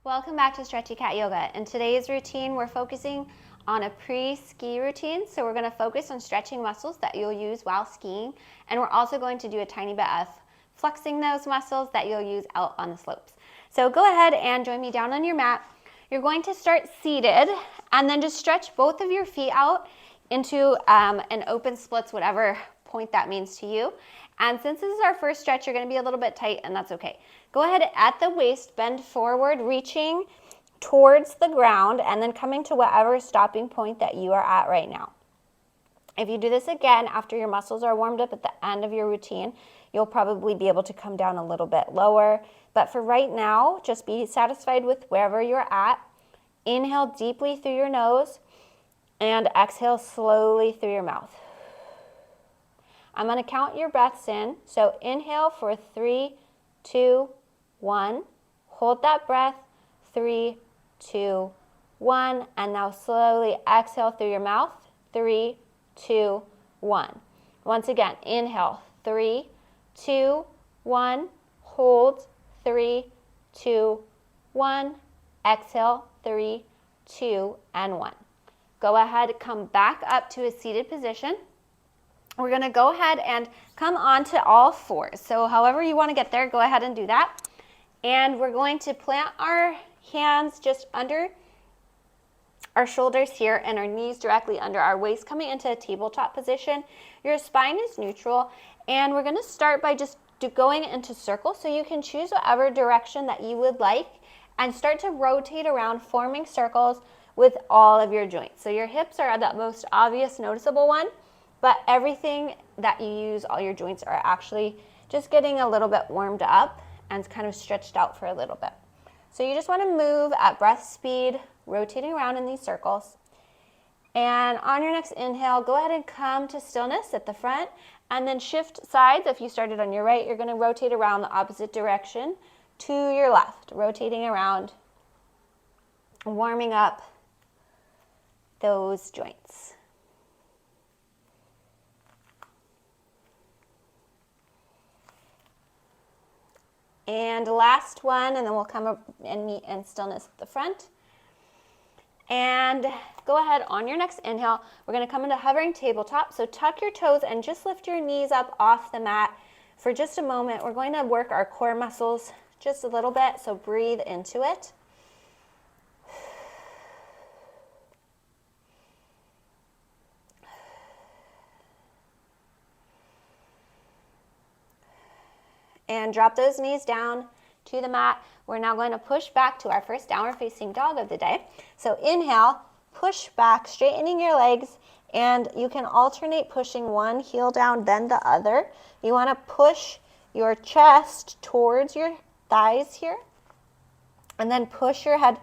Welcome back to Stretchy Cat Yoga. In today's routine, we're focusing on a pre-ski routine. So we're going to focus on stretching muscles that you'll use while skiing. And we're also going to do a tiny bit of flexing those muscles that you'll use out on the slopes. So go ahead and join me down on your mat. You're going to start seated and then just stretch both of your feet out into an open splits, whatever point that means to you. And since this is our first stretch, you're going to be a little bit tight, and that's okay. Go ahead at the waist, bend forward, reaching towards the ground, and then coming to whatever stopping point that you are at right now. If you do this again after your muscles are warmed up at the end of your routine, you'll probably be able to come down a little bit lower. But for right now, just be satisfied with wherever you're at. Inhale deeply through your nose and exhale slowly through your mouth. I'm going to count your breaths in. So inhale for 3, 2, 1. Hold that breath. 3, 2, 1. And now slowly exhale through your mouth. 3, 2, 1. Once again, inhale. 3, 2, 1. Hold. 3, 2, 1. Exhale. 3, 2, and 1. Go ahead, come back up to a seated position. We're going to go ahead and come onto all fours. So however you want to get there, go ahead and do that. And we're going to plant our hands just under our shoulders here and our knees directly under our waist, coming into a tabletop position. Your spine is neutral, and we're going to start by just going into circles. So you can choose whatever direction that you would like and start to rotate around, forming circles with all of your joints. So your hips are the most obvious noticeable one. But everything that you use, all your joints are actually just getting a little bit warmed up and kind of stretched out for a little bit. So you just want to move at breath speed, rotating around in these circles. And on your next inhale, go ahead and come to stillness at the front and then shift sides. If you started on your right, you're going to rotate around the opposite direction to your left, rotating around, warming up those joints. And last one, and then we'll come up and meet in stillness at the front. And go ahead on your next inhale. We're going to come into hovering tabletop. So tuck your toes and just lift your knees up off the mat for just a moment. We're going to work our core muscles just a little bit, so breathe into it. And drop those knees down to the mat. We're now going to push back to our first downward facing dog of the day. So inhale, push back, straightening your legs, and you can alternate pushing one heel down, then the other. You want to push your chest towards your thighs here, and then push your head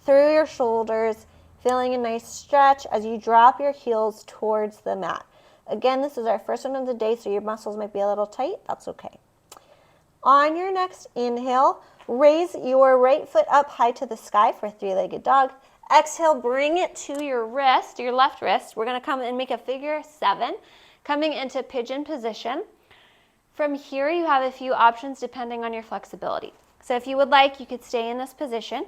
through your shoulders, feeling a nice stretch as you drop your heels towards the mat. Again, this is our first one of the day, so your muscles might be a little tight. That's okay. On your next inhale, raise your right foot up high to the sky for three-legged dog. Exhale, bring it to your wrist, your left wrist. We're going to come and make a figure 7, coming into pigeon position. From here, you have a few options depending on your flexibility. So if you would like, you could stay in this position.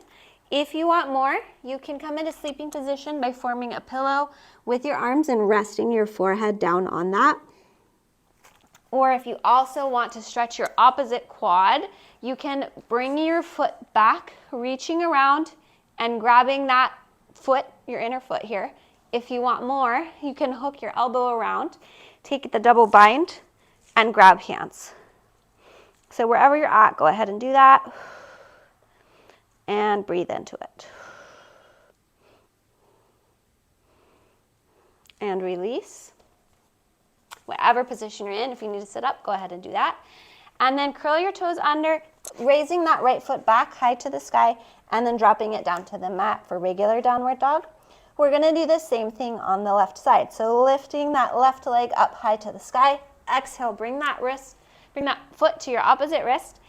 If you want more, you can come into sleeping position by forming a pillow with your arms and resting your forehead down on that. Or if you also want to stretch your opposite quad, you can bring your foot back, reaching around and grabbing that foot, your inner foot here. If you want more, you can hook your elbow around, take the double bind, and grab hands. So wherever you're at, go ahead and do that. And breathe into it. And release. Whatever position you're in, if you need to sit up, go ahead and do that. And then curl your toes under, raising that right foot back high to the sky, and then dropping it down to the mat for regular downward dog. We're going to do the same thing on the left side. So lifting that left leg up high to the sky. Exhale, bring that foot to your opposite wrist.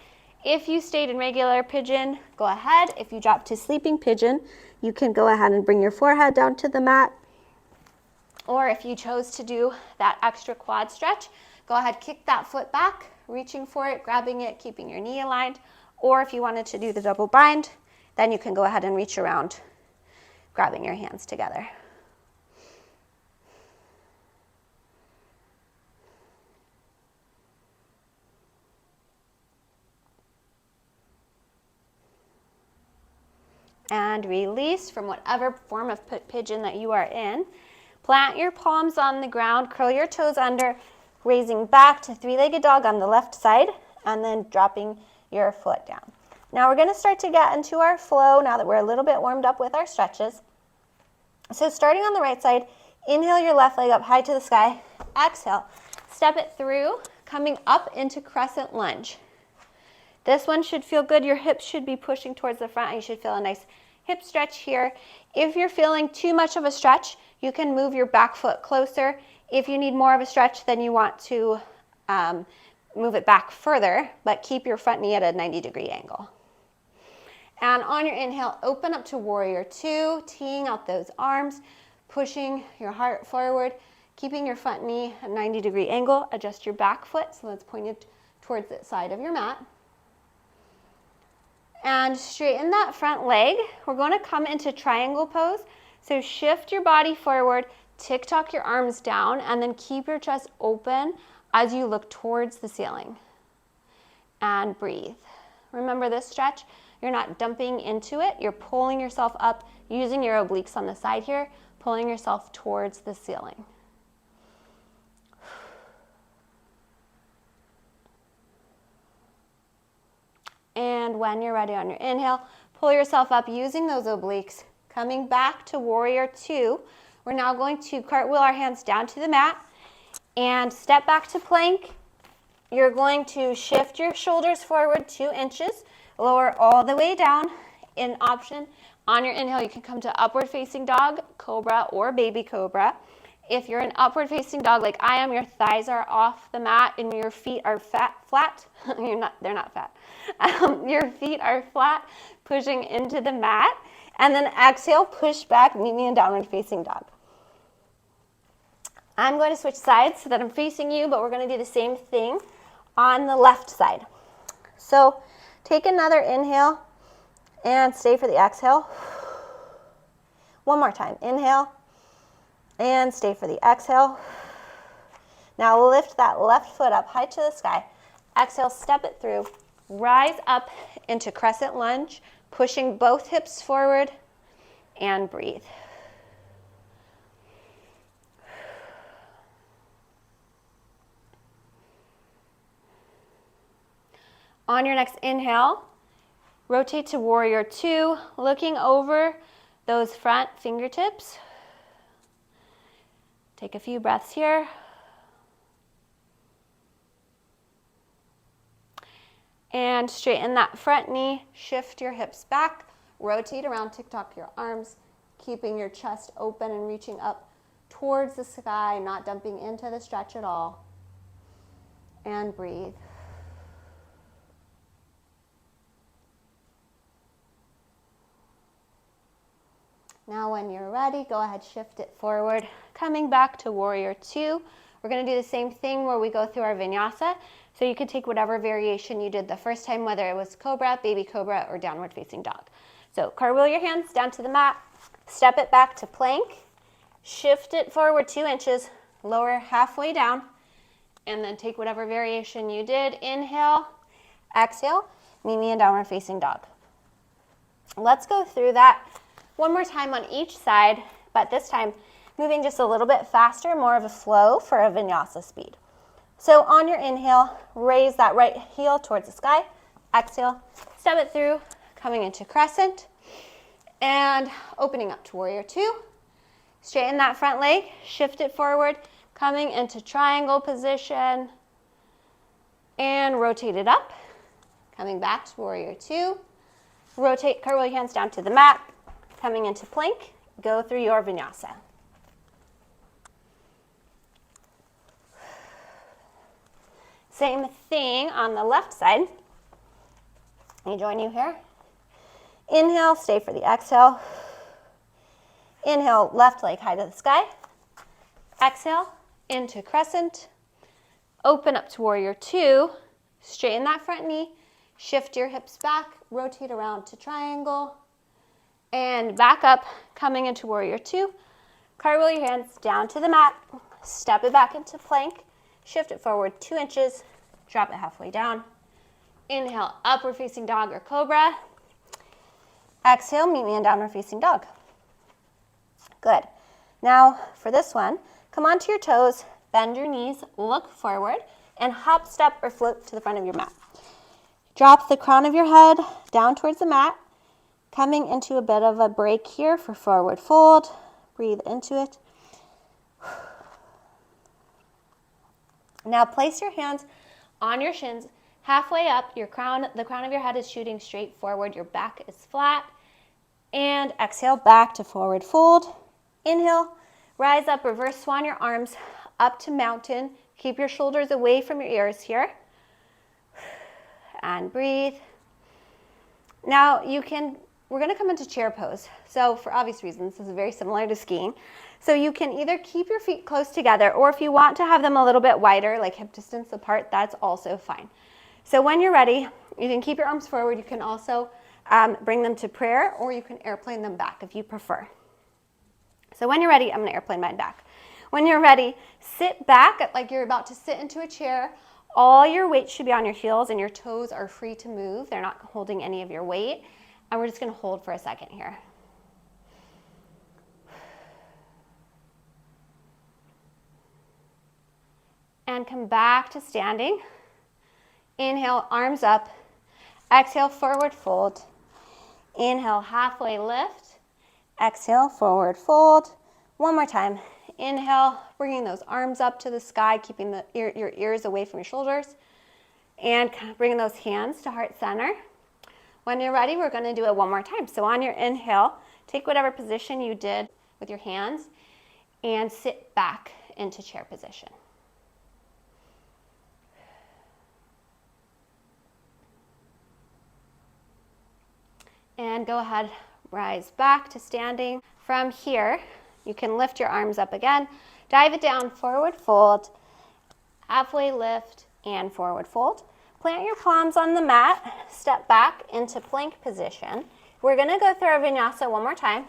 If you stayed in regular pigeon, go ahead. If you drop to sleeping pigeon, you can go ahead and bring your forehead down to the mat. Or if you chose to do that extra quad stretch, go ahead, kick that foot back, reaching for it, grabbing it, keeping your knee aligned. Or if you wanted to do the double bind, Then you can go ahead and reach around, grabbing your hands together. And release from whatever form of pigeon that you are in. Plant your palms on the ground, curl your toes under, raising back to three-legged dog on the left side, and then dropping your foot down. Now we're going to start to get into our flow now that we're a little bit warmed up with our stretches. So starting on the right side, inhale your left leg up high to the sky. Exhale, step it through, coming up into crescent lunge. This one should feel good. Your hips should be pushing towards the front, and you should feel a nice hip stretch here. If you're feeling too much of a stretch, you can move your back foot closer. If you need more of a stretch, then you want to move it back further, but keep your front knee at a 90-degree angle. And on your inhale, open up to warrior two, teeing out those arms, pushing your heart forward, keeping your front knee at a 90-degree angle. Adjust your back foot so that's pointed towards the side of your mat. And straighten that front leg. We're going to come into triangle pose. So shift your body forward, tick-tock your arms down, and then keep your chest open as you look towards the ceiling. And breathe. Remember this stretch, you're not dumping into it, you're pulling yourself up using your obliques on the side here, pulling yourself towards the ceiling. And when you're ready on your inhale, pull yourself up using those obliques, coming back to warrior two. We're now going to cartwheel our hands down to the mat and step back to plank. You're going to shift your shoulders forward 2 inches, lower all the way down. In option, on your inhale, you can come to upward facing dog, cobra, or baby cobra. If you're an upward facing dog like I am, your thighs are off the mat and your feet are flat. They're not fat. Your feet are flat, pushing into the mat. And then exhale, push back, meet me in downward facing dog. I'm going to switch sides so that I'm facing you, but we're going to do the same thing on the left side. So take another inhale and stay for the exhale. One more time. Inhale and stay for the exhale. Now lift that left foot up high to the sky. Exhale, step it through. Rise up into crescent lunge, pushing both hips forward, and breathe. On your next inhale, rotate to warrior two, looking over those front fingertips. Take a few breaths here. And straighten that front knee, shift your hips back, rotate around, tick-tock your arms, keeping your chest open and reaching up towards the sky, not dumping into the stretch at all. And breathe. Now when you're ready, go ahead, shift it forward, coming back to warrior two. We're going to do the same thing where we go through our vinyasa. So you can take whatever variation you did the first time, whether it was cobra, baby cobra, or downward facing dog. So cartwheel your hands down to the mat, step it back to plank, shift it forward 2 inches, lower halfway down, and then take whatever variation you did. Inhale, exhale, meet me in downward facing dog. Let's go through that one more time on each side, but this time moving just a little bit faster, more of a flow for a vinyasa speed. So on your inhale, raise that right heel towards the sky. Exhale, step it through, coming into crescent, and opening up to warrior two. Straighten that front leg, shift it forward, coming into triangle position, and rotate it up. Coming back to warrior two. Rotate, cartwheel your hands down to the mat, coming into plank, go through your vinyasa. Same thing on the left side. Let me join you here. Inhale, stay for the exhale. Inhale, left leg high to the sky. Exhale, into crescent. Open up to warrior two. Straighten that front knee. Shift your hips back. Rotate around to triangle. And back up, coming into warrior two. Cartwheel your hands down to the mat, step it back into plank, shift it forward 2 inches, drop it halfway down. Inhale, upward facing dog or cobra. Exhale, meet me in downward facing dog. Good. Now for this one, come onto your toes, bend your knees, look forward, and hop, step, or float to the front of your mat. Drop the crown of your head down towards the mat, coming into a bit of a break here for forward fold. Breathe into it. Now place your hands on your shins, halfway up. The crown of your head is shooting straight forward. Your back is flat. And exhale, back to forward fold. Inhale, rise up, reverse swan your arms up to mountain. Keep your shoulders away from your ears here. And breathe. Now we're gonna come into chair pose. So for obvious reasons, this is very similar to skiing. So you can either keep your feet close together, or if you want to have them a little bit wider, like hip distance apart, that's also fine. So when you're ready, you can keep your arms forward. You can also bring them to prayer, or you can airplane them back if you prefer. So when you're ready, I'm gonna airplane mine back. When you're ready, sit back like you're about to sit into a chair. All your weight should be on your heels and your toes are free to move. They're not holding any of your weight. And we're just gonna hold for a second here. And come back to standing. Inhale, arms up. Exhale, forward fold. Inhale, halfway lift. Exhale, forward fold. One more time. Inhale, bringing those arms up to the sky, keeping your ears away from your shoulders. And bringing those hands to heart center. When you're ready, we're gonna do it one more time. So on your inhale, take whatever position you did with your hands and sit back into chair position. And go ahead, rise back to standing. From here, you can lift your arms up again, dive it down, forward fold, halfway lift, and forward fold. Plant your palms on the mat, step back into plank position. We're gonna go through our vinyasa one more time.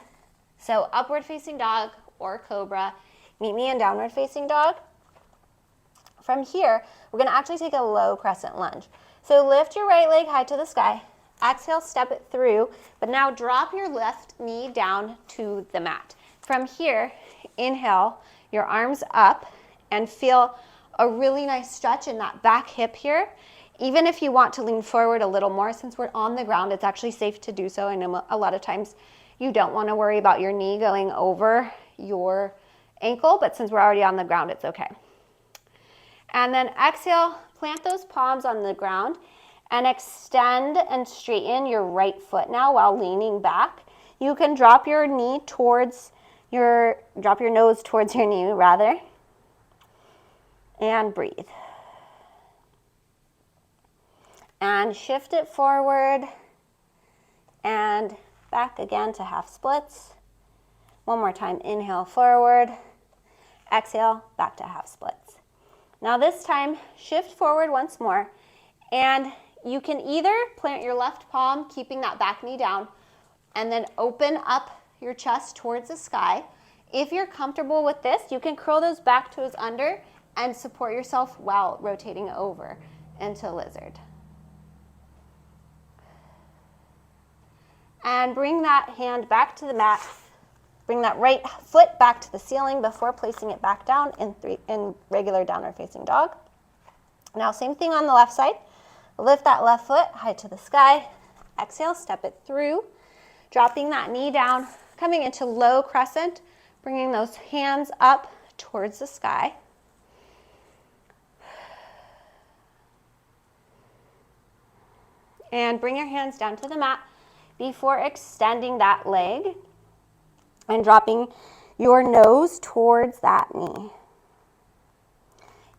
So upward facing dog or cobra. Meet me in downward facing dog. From here, we're gonna actually take a low crescent lunge. So lift your right leg high to the sky. Exhale, step it through, but now drop your left knee down to the mat. From here, inhale, your arms up, and feel a really nice stretch in that back hip here. Even if you want to lean forward a little more, since we're on the ground, it's actually safe to do so. I know a lot of times you don't want to worry about your knee going over your ankle, but since we're already on the ground, it's okay. And then exhale, plant those palms on the ground and extend and straighten your right foot now while leaning back. You can drop your knee towards drop your nose towards your knee rather, and breathe. And shift it forward and back again to half splits. One more time, inhale forward, exhale, back to half splits. Now this time, shift forward once more, and you can either plant your left palm, keeping that back knee down, and then open up your chest towards the sky. If you're comfortable with this, you can curl those back toes under and support yourself while rotating over into lizard. And bring that hand back to the mat. Bring that right foot back to the ceiling before placing it back down in regular downward facing dog. Now same thing on the left side. Lift that left foot high to the sky. Exhale, step it through. Dropping that knee down, coming into low crescent, bringing those hands up towards the sky. And bring your hands down to the mat before extending that leg and dropping your nose towards that knee.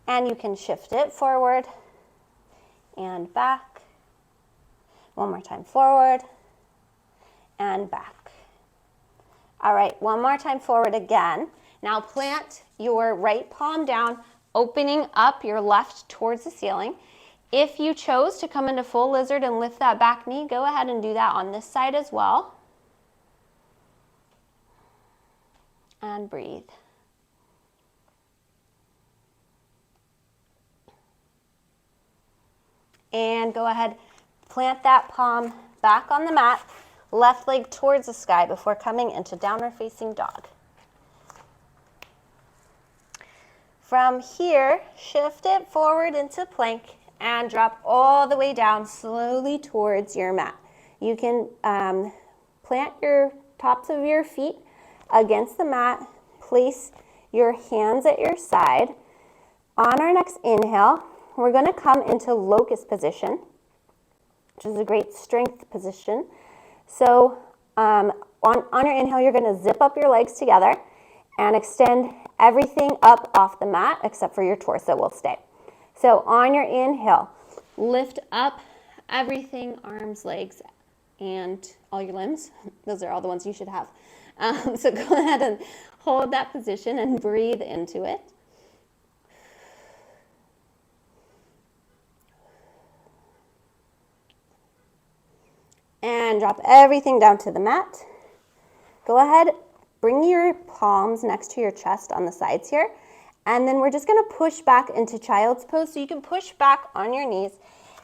And you can shift it forward and back. One more time, forward and back. All right, one more time, forward again. Now plant your right palm down, opening up your left towards the ceiling. If you chose to come into full lizard and lift that back knee, go ahead and do that on this side as well. And breathe. And go ahead, plant that palm back on the mat, left leg towards the sky before coming into downward facing dog. From here, shift it forward into plank and drop all the way down slowly towards your mat. You can plant your tops of your feet against the mat, place your hands at your side. On our next inhale, we're going to come into locust position, which is a great strength position. So on your inhale, you're going to zip up your legs together and extend everything up off the mat except for your torso will stay. So on your inhale, lift up everything, arms, legs, and all your limbs. Those are all the ones you should have. So go ahead and hold that position and breathe into it. And drop everything down to the mat. Go ahead, bring your palms next to your chest on the sides here. And then we're just gonna push back into child's pose. So you can push back on your knees,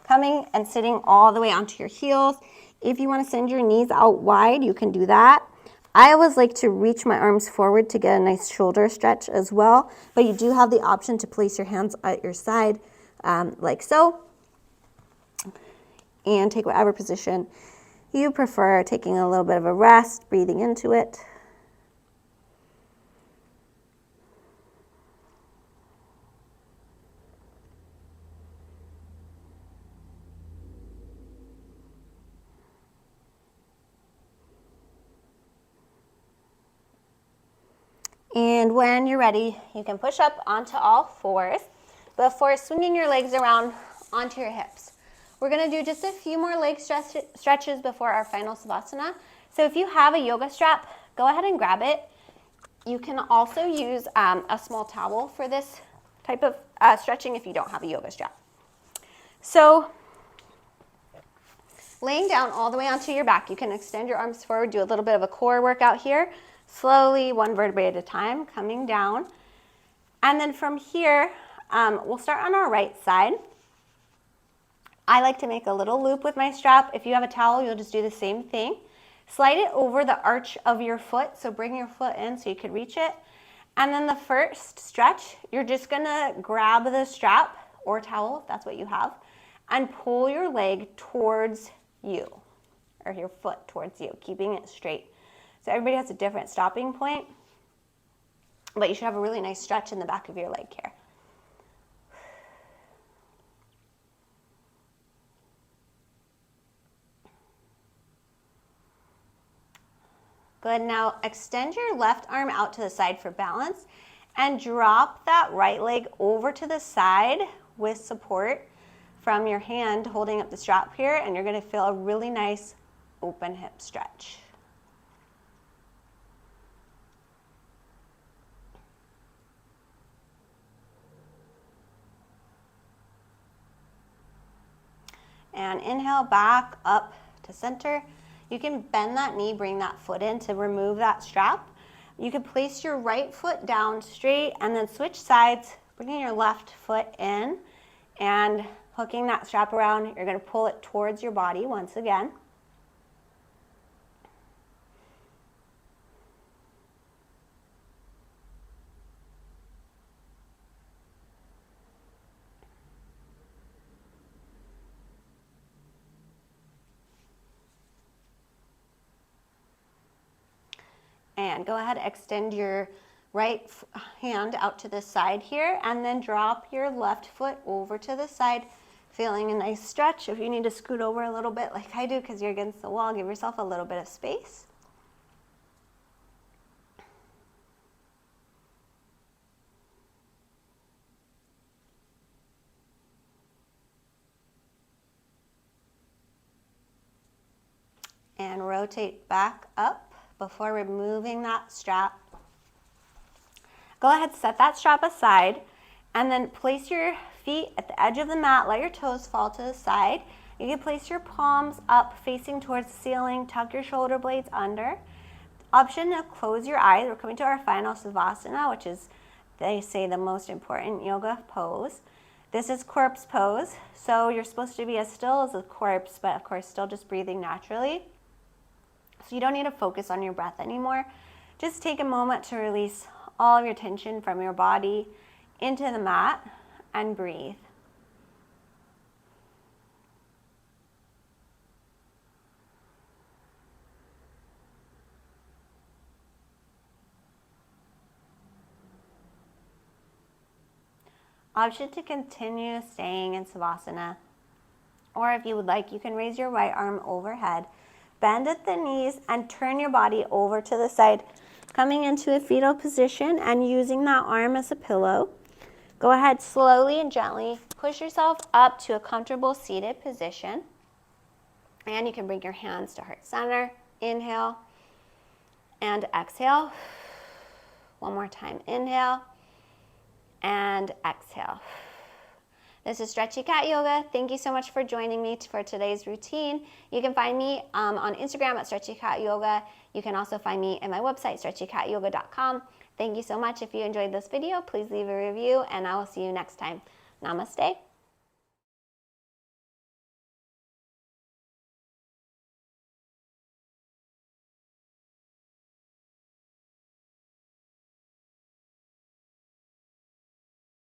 coming and sitting all the way onto your heels. If you wanna send your knees out wide, you can do that. I always like to reach my arms forward to get a nice shoulder stretch as well, but you do have the option to place your hands at your side like so, and take whatever position you prefer, taking a little bit of a rest, breathing into it. And when you're ready, you can push up onto all fours before swinging your legs around onto your hips. We're gonna do just a few more leg stretches before our final Savasana. So if you have a yoga strap, go ahead and grab it. You can also use a small towel for this type of stretching if you don't have a yoga strap. So laying down all the way onto your back, you can extend your arms forward, do a little bit of a core workout here. Slowly, one vertebrae at a time, coming down. And then from here, we'll start on our right side. I like to make a little loop with my strap. If you have a towel, you'll just do the same thing. Slide it over the arch of your foot, so bring your foot in so you could reach it. And then the first stretch, you're just gonna grab the strap or towel, if that's what you have, and pull your leg towards you, or your foot towards you, keeping it straight. So everybody has a different stopping point, but you should have a really nice stretch in the back of your leg here. Good, now extend your left arm out to the side for balance and drop that right leg over to the side with support from your hand holding up the strap here, and you're gonna feel a really nice open hip stretch. And inhale back up to center. You can bend that knee, bring that foot in to remove that strap. You can place your right foot down straight and then switch sides, bringing your left foot in and hooking that strap around. You're gonna pull it towards your body once again. And go ahead, extend your right hand out to the side here, and then drop your left foot over to the side, feeling a nice stretch. If you need to scoot over a little bit like I do because you're against the wall, give yourself a little bit of space. And rotate back up before removing that strap. Go ahead, set that strap aside, and then place your feet at the edge of the mat. Let your toes fall to the side. You can place your palms up facing towards the ceiling, tuck your shoulder blades under. Option to close your eyes. We're coming to our final Savasana, which is, they say, the most important yoga pose. This is corpse pose, so you're supposed to be as still as a corpse, but of course still just breathing naturally. So you don't need to focus on your breath anymore. Just take a moment to release all of your tension from your body into the mat and breathe. Option to continue staying in Savasana, or if you would like, you can raise your right arm overhead, bend at the knees, and turn your body over to the side, coming into a fetal position and using that arm as a pillow. Go ahead, slowly and gently push yourself up to a comfortable seated position, and you can bring your hands to heart center. Inhale and exhale. One more time, inhale and exhale. This is Stretchy Cat Yoga. Thank you so much for joining me for today's routine. You can find me on Instagram at Stretchy Cat Yoga. You can also find me at my website, stretchycatyoga.com. Thank you so much. If you enjoyed this video, please leave a review, and I will see you next time. Namaste.